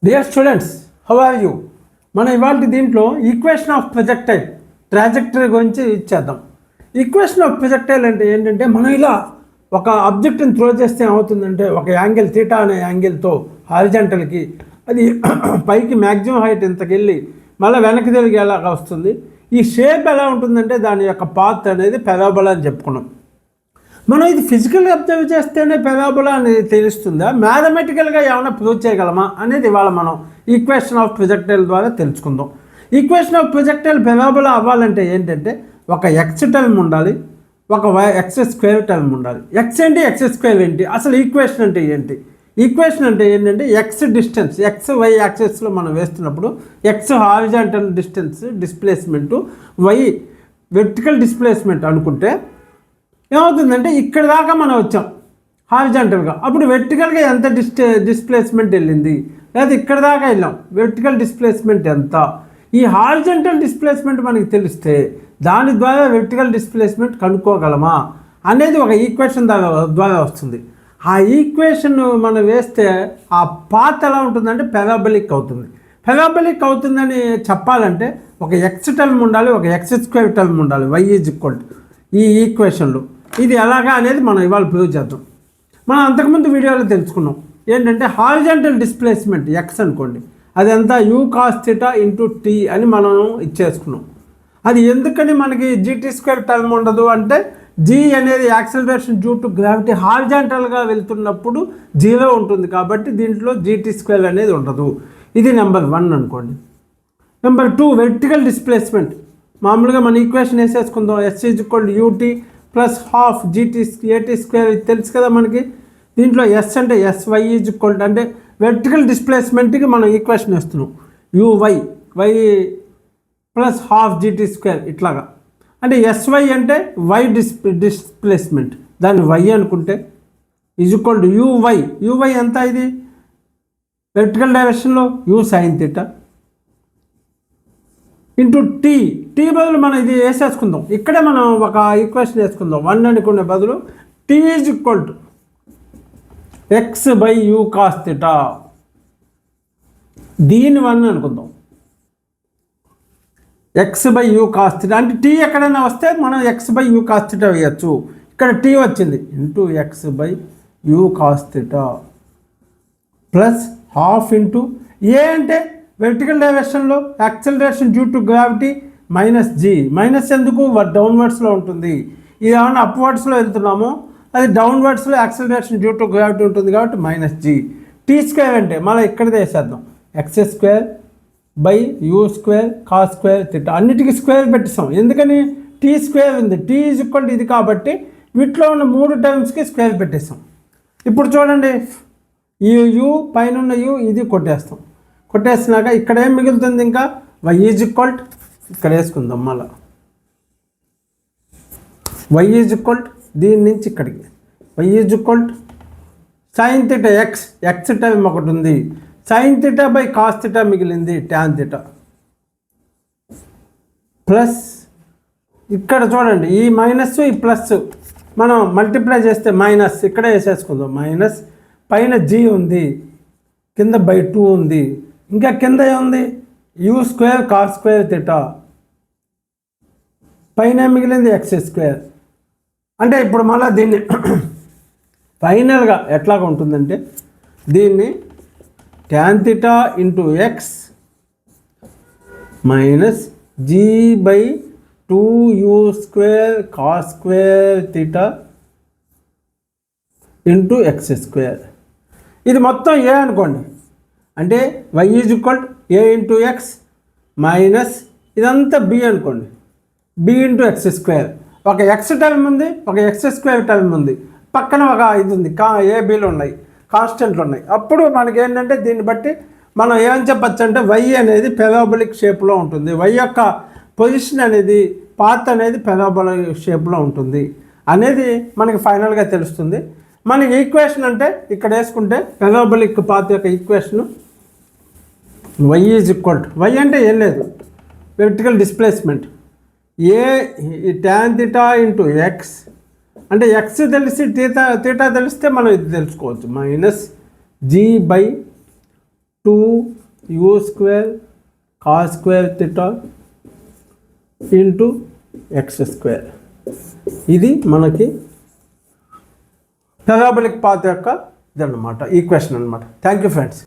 Dear students, how are you? మనం ఇవాళ దీంట్లో ఈక్వేషన్ ఆఫ్ ప్రొజెక్టైల్ ట్రాజెక్టరీ గురించి ఇచ్చేద్దాం. ఈక్వేషన్ ఆఫ్ ప్రొజెక్టైల్ అంటే ఏంటంటే, మనం ఇలా ఒక ఆబ్జెక్ట్ని త్రో చేస్తే ఏమవుతుందంటే, ఒక యాంగిల్ థీటా అనే యాంగిల్తో హారిజంటల్కి అది పైకి మ్యాక్సిమం హైట్ ఇంతకెళ్ళి మళ్ళీ వెనక్కి తిరిగి ఎలాగా వస్తుంది. ఈ షేప్ ఎలా ఉంటుందంటే దాని యొక్క పాత్ అనేది పెరాబోలా అని చెప్పుకున్నాం. మనం ఇది ఫిజికల్గా అబ్జర్వ్ చేస్తేనే పెరాబోలా అనేది తెలుస్తుందా, మ్యాథమెటికల్గా ఏమైనా ప్రూవ్ చేయగలమా అనేది ఇవాళ మనం ఈక్వేషన్ ఆఫ్ ప్రొజెక్టైల్ ద్వారా తెలుసుకుందాం. ఈక్వేషన్ ఆఫ్ ప్రొజెక్టైల్ పెరాబోలా అవ్వాలంటే ఏంటంటే, ఒక ఎక్స్ టర్మ్ ఉండాలి, ఒక ఎక్స్ స్క్వేర్ టర్మ్ ఉండాలి. ఎక్స్ ఏంటి, ఎక్స్ స్క్వేర్ ఏంటి, అసలు ఈక్వేషన్ అంటే ఏంటి? ఈక్వేషన్ అంటే ఏంటంటే, ఎక్స్ డిస్టెన్స్, ఎక్స్ వై యాక్సెస్లో మనం వేస్తున్నప్పుడు x horizontal distance displacement, y vertical displacement అనుకుంటే ఏమవుతుందంటే, ఇక్కడ దాకా మనం వచ్చాం హారిజాంటల్గా, అప్పుడు వెర్టికల్గా ఎంత డిస్ప్లేస్మెంట్ వెళ్ళింది, లేదా ఇక్కడ దాకా వెళ్ళాం, వెర్టికల్ డిస్ప్లేస్మెంట్ ఎంత. ఈ హారిజాంటల్ డిస్ప్లేస్మెంట్ మనకి తెలిస్తే దాని ద్వారా వెర్టికల్ డిస్ప్లేస్మెంట్ కనుక్కోగలమా అనేది ఒక ఈక్వేషన్ ద్వారా వస్తుంది. ఆ ఈక్వేషన్ మనం వేస్తే ఆ పాత్ ఎలా ఉంటుందంటే పెరాబోలిక్ అవుతుంది. పెరాబోలిక్ అవుతుందని చెప్పాలంటే ఒక ఎక్స్ టర్మ్ ఉండాలి, ఒక ఎక్స్ స్క్వేర్ టర్మ్ ఉండాలి, వై ఈజ్ ఈక్వల్ టు ఈ ఈక్వేషన్లు. ఇది ఎలాగా అనేది మనం ఇవాళ ప్రూవ్ చేద్దాం. మనం అంతకుముందు వీడియోలో తెలుసుకున్నాం ఏంటంటే, హారిజాంటల్ డిస్ప్లేస్మెంట్ ఎక్స్ అనుకోండి, అది ఎంత u cos theta into t అని మనం ఇచ్చేసుకున్నాం. అది ఎందుకని మనకి జీటీ స్క్వేర్ టర్మ్ ఉండదు అంటే, జీ అనేది యాక్సిలరేషన్ డ్యూ టు గ్రావిటీ హారిజాంటల్గా వెళ్తున్నప్పుడు 0 ఉంటుంది కాబట్టి దీంట్లో జీటీ స్క్వేర్ అనేది ఉండదు. ఇది నెంబర్ 1 అనుకోండి. Number 2 vertical displacement. మామూలుగా మన ఈక్వేషన్ వేసేసుకుందాం, s is equal to u t plus half g t a t square, ఇది తెలుసు కదా మనకి. దీంట్లో ఎస్ అంటే s, y is equal to అంటే వెర్టికల్ డిస్ప్లేస్మెంట్కి మనం ఈక్వేషన్ వేస్తున్నాం, u y y plus half g t square ఇట్లాగా. అంటే ఎస్వై అంటే వై డిస్ప్లేస్మెంట్, దాన్ని వై అనుకుంటే is equal to u y. U y ఎంత, ఇది వెర్టికల్ డైరెక్షన్లో u sine theta into t. Tea బదులు మనం ఇది వేసేసుకుందాం, ఇక్కడే మనం ఒక ఈక్వేషన్ వేసుకుందాం. 1 అనుకునే బదులు t is equal to x by u cos theta, దీని 1 అనుకుందాం. X by u cos theta అంటే టీ ఎక్కడైనా వస్తే మనం x by u cos theta వేయచ్చు. ఇక్కడ టీ వచ్చింది into x by u cos theta plus half into a అంటే వెర్టికల్ డైరెక్షన్లో acceleration due to gravity minus g. Minus ఎందుకు, డౌన్వర్డ్స్లో ఉంటుంది. ఇది ఏమన్నా అప్వర్డ్స్లో వెళ్తున్నామో అది డౌన్వర్డ్స్లో యాక్సిలరేషన్ డ్యూ టు గ్రావిటీ ఉంటుంది కాబట్టి మైనస్ జీ. టీ స్క్వేర్ అంటే మళ్ళీ ఇక్కడిదే వేసేద్దాం, X square by you square cos square theta. అన్నిటికీ స్క్వేర్ పెట్టేస్తాం, ఎందుకని టీ స్క్వేర్ ఉంది, టీ ఈజ్ ఈక్వల్ టు ఇది కాబట్టి వీటిలో ఉన్న 3 టర్మ్స్కి స్క్వేర్ పెట్టేస్తాం. ఇప్పుడు చూడండి, ఈ యూ పైన ఉన్న యూ ఇది కొట్టేస్తాం. కొట్టేసినాక ఇక్కడ ఏం మిగులుతుంది, ఇంకా వై ఈజ్ ఈక్వల్ టు ఇక్కడ వేసుకుందాం. మళ్ళీ వై ఈజ్ ఈక్వల్ టు దీని నుంచి ఇక్కడికి y is equal to sine theta x, x term ఒకటి ఉంది, sine theta by cos theta మిగిలింది ట్యాన్ థీటా ప్లస్ ఇక్కడ చూడండి ఈ మైనస్ ఈ ప్లస్ మనం మల్టిప్లై చేస్తే మైనస్ ఇక్కడే వేసేసుకుందాం. మైనస్ పైన జీ ఉంది, కింద బై 2 ఉంది, ఇంకా కింద ఏముంది you square cos square theta, పైన మిగిలింది ఎక్స్ స్క్వేర్. అంటే ఇప్పుడు మళ్ళీ దీన్ని ఫైనల్గా ఎట్లాగా ఉంటుందంటే, దీన్ని tan theta into x minus g by 2u square cos square theta into x square. ఇది మొత్తం ఏ అనుకోండి, అంటే y is equal a into x minus ఇదంతా బి అనుకోండి, బి ఇంటూ ఎక్స్ స్క్వేర్. ఒక ఎక్స్ టర్మ్ ఉంది, ఒక ఎక్స్ స్క్వేర్ టర్మ్ ఉంది, పక్కన ఒక ఇది ఉంది, ఏబీలు ఉన్నాయి, కాన్స్టెంట్లు ఉన్నాయి. అప్పుడు మనకి ఏంటంటే దీన్ని బట్టి మనం ఏమని చెప్పచ్చు అంటే, వై అనేది పెరాబోలిక్ షేప్లో ఉంటుంది, వై యొక్క పొజిషన్ అనేది పాత్ అనేది పెరాబోలిక్ షేప్లో ఉంటుంది అనేది మనకి ఫైనల్గా తెలుస్తుంది. మనకి ఈక్వేషన్ అంటే ఇక్కడ వేసుకుంటే పెరాబోలిక్ పాత్ యొక్క equation y is equal to, y అంటే ఏం లేదు vertical displacement, a tan theta into x అంటే ఎక్స్ తెలిసి థీటా తెలిస్తే మనం ఇది తెలుసుకోవచ్చు, minus g by 2u² cos² into x². ఇది మనకి పారాబొలిక్ పాత్ యొక్క ఇదన్నమాట ఈక్వేషన్ అనమాట. Thank you friends.